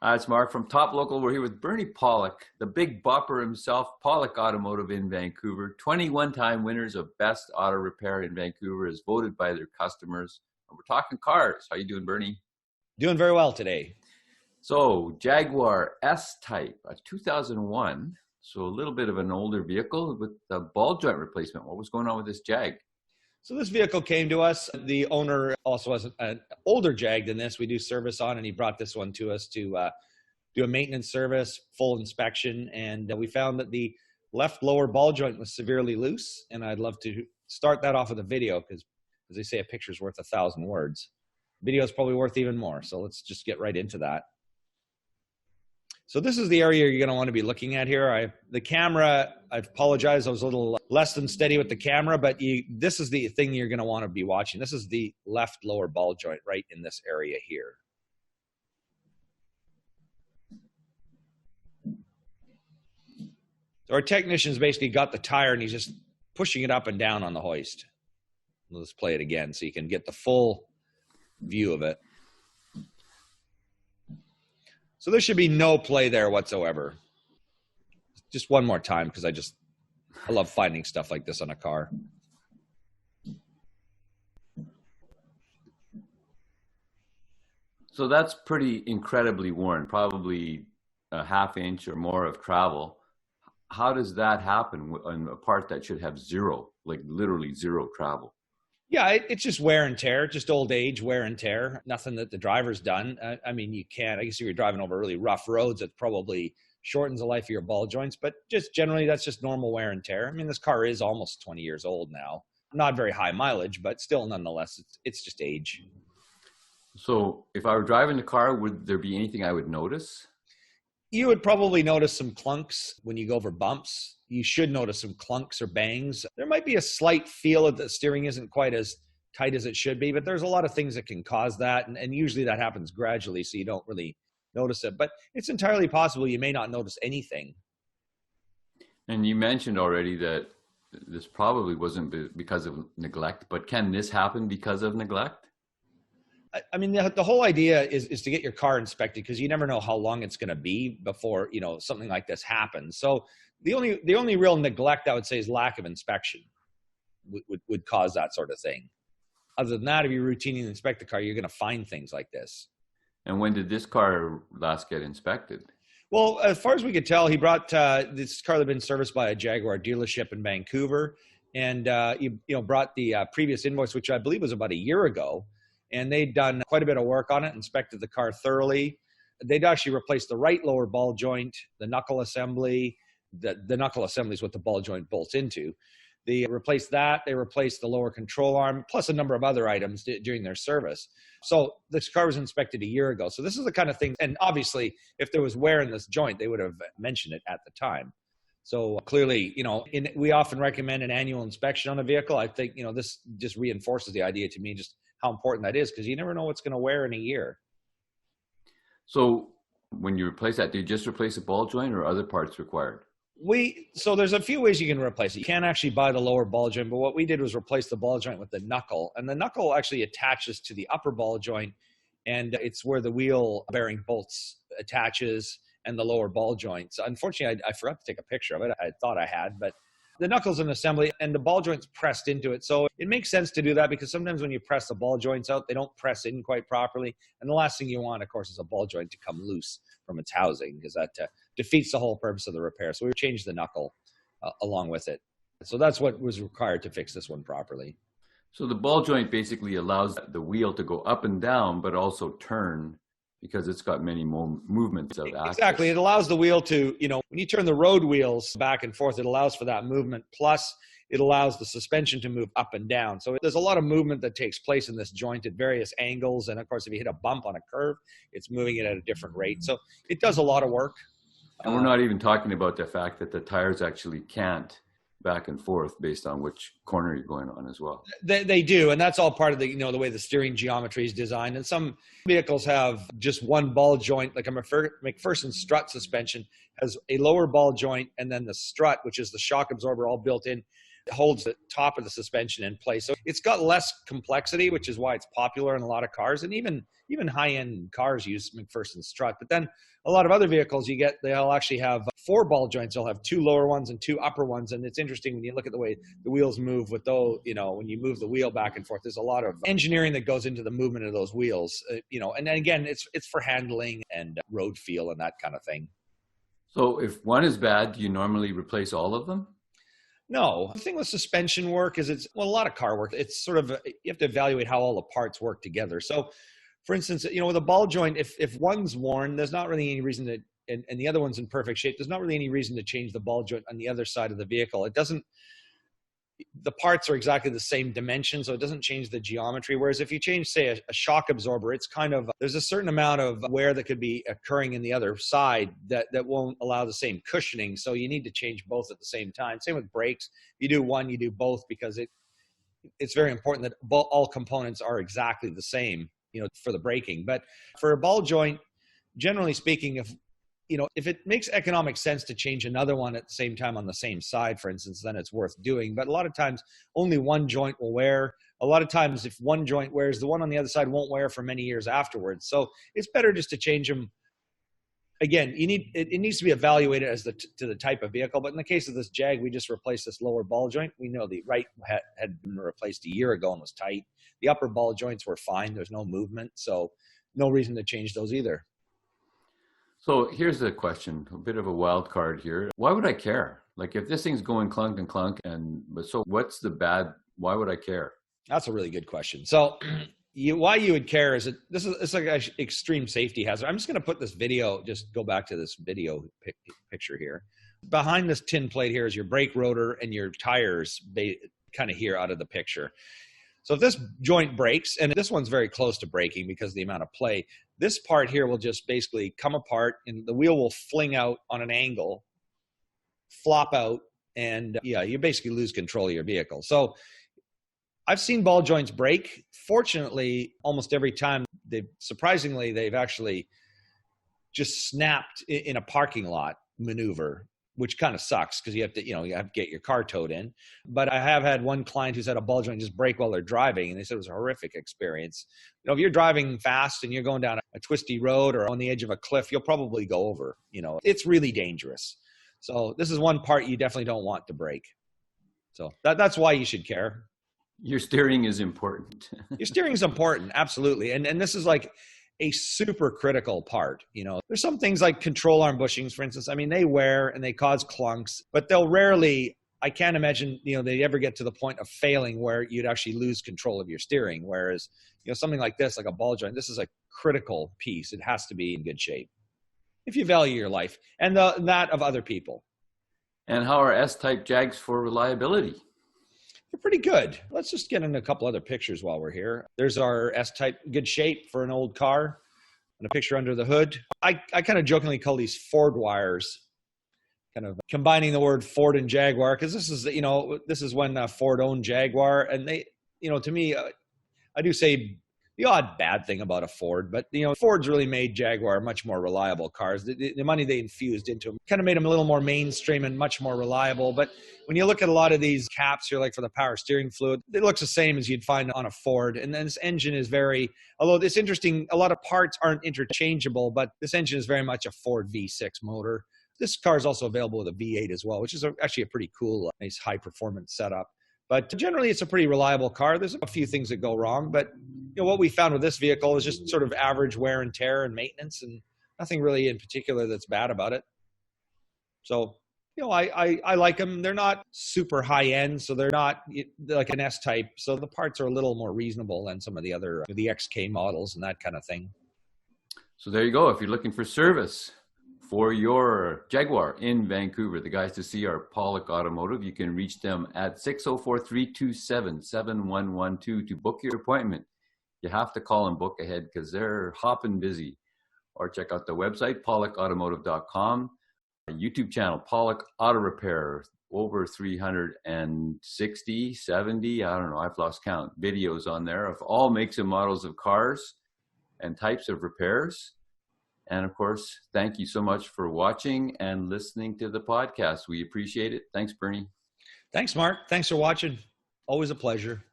It's Mark from Top Local. We're here with Bernie Pollock, the big bopper himself, Pollock Automotive in Vancouver. 21-time winners of Best Auto Repair in Vancouver, as voted by their customers. And we're talking cars. How you doing, Bernie? Doing very well today. So, Jaguar S-Type, a 2001, so a little bit of an older vehicle with a ball joint replacement. What was going on with this Jag? So this vehicle came to us. The owner also has an older Jag than this we do service on, and he brought this one to us to do a maintenance service, full inspection, and we found that the left lower ball joint was severely loose, and I'd love to start that off with a video because, as they say, a picture's worth 1,000 words. Video is probably worth even more, so let's just get right into that. So this is the area you're going to want to be looking at here. The camera, I apologize, I was a little less than steady with the camera, but this is the thing you're going to want to be watching. This is the left lower ball joint right in this area here. So our technician's basically got the tire and he's just pushing it up and down on the hoist. Let's play it again so you can get the full view of it. So there should be no play there whatsoever. Just one more time because I love finding stuff like this on a car. So that's pretty incredibly worn, probably a half inch or more of travel. How does that happen on a part that should have zero, like literally zero travel? Yeah, it's just wear and tear, just old age, wear and tear. Nothing that the driver's done. I mean, I guess if you're driving over really rough roads, it probably shortens the life of your ball joints, but just generally, that's just normal wear and tear. I mean, this car is almost 20 years old now. Not very high mileage, but still, nonetheless, it's just age. So if I were driving the car, would there be anything I would notice? You would probably notice some clunks when you go over bumps. You should notice some clunks or bangs. There might be a slight feel that the steering isn't quite as tight as it should be, but there's a lot of things that can cause that. And usually that happens gradually, so you don't really notice it. But it's entirely possible you may not notice anything. And you mentioned already that this probably wasn't because of neglect, but can this happen because of neglect? I mean, the whole idea is to get your car inspected because you never know how long it's going to be before, something like this happens. So the only real neglect I would say is lack of inspection would cause that sort of thing. Other than that, if you routinely inspect the car, you're going to find things like this. And when did this car last get inspected? Well, as far as we could tell, he brought this car that had been serviced by a Jaguar dealership in Vancouver, and he brought the previous invoice, which I believe was about a year ago. And they'd done quite a bit of work on it, inspected the car thoroughly. They'd actually replaced the right lower ball joint, the knuckle assembly. The knuckle assembly is what the ball joint bolts into. They replaced that. They replaced the lower control arm, plus a number of other items during their service. So this car was inspected a year ago. So this is the kind of thing, and obviously, if there was wear in this joint, they would have mentioned it at the time. So clearly, we often recommend an annual inspection on a vehicle. I think, this just reinforces the idea to me, just how important that is, because you never know what's going to wear in a year. So when you replace that, do you just replace a ball joint or other parts required? So there's a few ways you can replace it. You can't actually buy the lower ball joint, but what we did was replace the ball joint with the knuckle. And the knuckle actually attaches to the upper ball joint, and it's where the wheel bearing bolts attaches and the lower ball joint. So unfortunately, I forgot to take a picture of it. I thought I had, but the knuckle's an assembly and the ball joint's pressed into it. So it makes sense to do that because sometimes when you press the ball joints out, they don't press in quite properly. And the last thing you want, of course, is a ball joint to come loose from its housing because that defeats the whole purpose of the repair. So we changed the knuckle along with it. So that's what was required to fix this one properly. So the ball joint basically allows the wheel to go up and down, but also turn because it's got many more movements of axis. Exactly. It allows the wheel to, when you turn the road wheels back and forth, it allows for that movement. Plus, it allows the suspension to move up and down. So there's a lot of movement that takes place in this joint at various angles. And of course, if you hit a bump on a curve, it's moving it at a different rate. So it does a lot of work. And we're not even talking about the fact that the tires actually can't back and forth based on which corner you're going on as well. They do, and that's all part of the the way the steering geometry is designed. And some vehicles have just one ball joint, like a McPherson strut suspension has a lower ball joint, and then the strut, which is the shock absorber, all built in. holds the top of the suspension in place. So it's got less complexity, which is why it's popular in a lot of cars. And even high-end cars use McPherson strut. But then a lot of other vehicles they'll actually have 4 ball joints. They'll have 2 lower ones and 2 upper ones. And it's interesting when you look at the way the wheels move with those, when you move the wheel back and forth, there's a lot of engineering that goes into the movement of those wheels, and then again, it's for handling and road feel and that kind of thing. So if one is bad, do you normally replace all of them? No. The thing with suspension work is a lot of car work. It's sort of, you have to evaluate how all the parts work together. So for instance, with a ball joint, if one's worn, there's not really any reason to, and the other one's in perfect shape, there's not really any reason to change the ball joint on the other side of the vehicle. The parts are exactly the same dimension, so it doesn't change the geometry. Whereas if you change, say, a shock absorber, it's there's a certain amount of wear that could be occurring in the other side that won't allow the same cushioning. So you need to change both at the same time. Same with brakes. You do one, you do both, because it's very important that all components are exactly the same, for the braking. But for a ball joint, generally speaking, if it makes economic sense to change another one at the same time on the same side, for instance, then it's worth doing. But a lot of times only one joint will wear. A lot of times if one joint wears, the one on the other side won't wear for many years afterwards. So it's better just to change them. Again, it needs to be evaluated as to the type of vehicle. But in the case of this Jag, we just replaced this lower ball joint. We know the right had been replaced a year ago and was tight. The upper ball joints were fine. There's no movement. So no reason to change those either. So here's the question, a bit of a wild card here. Why would I care? Like if this thing's going clunk and clunk, so what's the bad, why would I care? That's a really good question. So why you would care is it's like an extreme safety hazard. I'm just going to put this video, just go back to this video picture here. Behind this tin plate here is your brake rotor and your tires kind of here out of the picture. So if this joint breaks, and this one's very close to breaking because of the amount of play, this part here will just basically come apart and the wheel will fling out on an angle, flop out, and you basically lose control of your vehicle. So I've seen ball joints break. Fortunately, almost every time they've actually just snapped in a parking lot maneuver, which kind of sucks because you have to get your car towed in. But I have had one client who's had a ball joint just break while they're driving, and they said it was a horrific experience. If you're driving fast and you're going down a twisty road or on the edge of a cliff, you'll probably go over. It's really dangerous. So this is one part you definitely don't want to break. So that's why you should care. Your steering is important. Your steering is important, absolutely. And this is like a super critical part. There's some things like control arm bushings, for instance. I mean, they wear and they cause clunks, but they'll rarely, I can't imagine, they ever get to the point of failing where you'd actually lose control of your steering. Whereas, something like this, like a ball joint, this is a critical piece. It has to be in good shape if you value your life and that of other people. And how are S-type Jags for reliability? They're pretty good. Let's just get into a couple other pictures while we're here. There's our S-type, good shape for an old car, and a picture under the hood. I kind of jokingly call these Ford wires, kind of combining the word Ford and Jaguar, because this is when Ford owned Jaguar, and they, to me, I do say the odd bad thing about a Ford, but Ford's really made Jaguar much more reliable cars. The money they infused into them kind of made them a little more mainstream and much more reliable. But when you look at a lot of these caps here, like for the power steering fluid, it looks the same as you'd find on a Ford. And then this engine is although it's interesting, a lot of parts aren't interchangeable, but this engine is very much a Ford V6 motor. This car is also available with a V8 as well, which is actually a pretty cool, nice high performance setup. But generally, it's a pretty reliable car. There's a few things that go wrong, but what we found with this vehicle is just sort of average wear and tear and maintenance, and nothing really in particular that's bad about it. So, I like them. They're not super high end, so they're not like an S-type. So the parts are a little more reasonable than some of the other, the XK models and that kind of thing. So there you go. If you're looking for service for your Jaguar in Vancouver, the guys to see are Pollock Automotive. You can reach them at 604-327-7112 to book your appointment. You have to call and book ahead because they're hopping busy. Or check out the website, pollockautomotive.com. YouTube channel, Pollock Auto Repair, over 360, 70, I don't know, I've lost count, videos on there of all makes and models of cars and types of repairs. And of course, thank you so much for watching and listening to the podcast. We appreciate it. Thanks, Bernie. Thanks, Mark. Thanks for watching. Always a pleasure.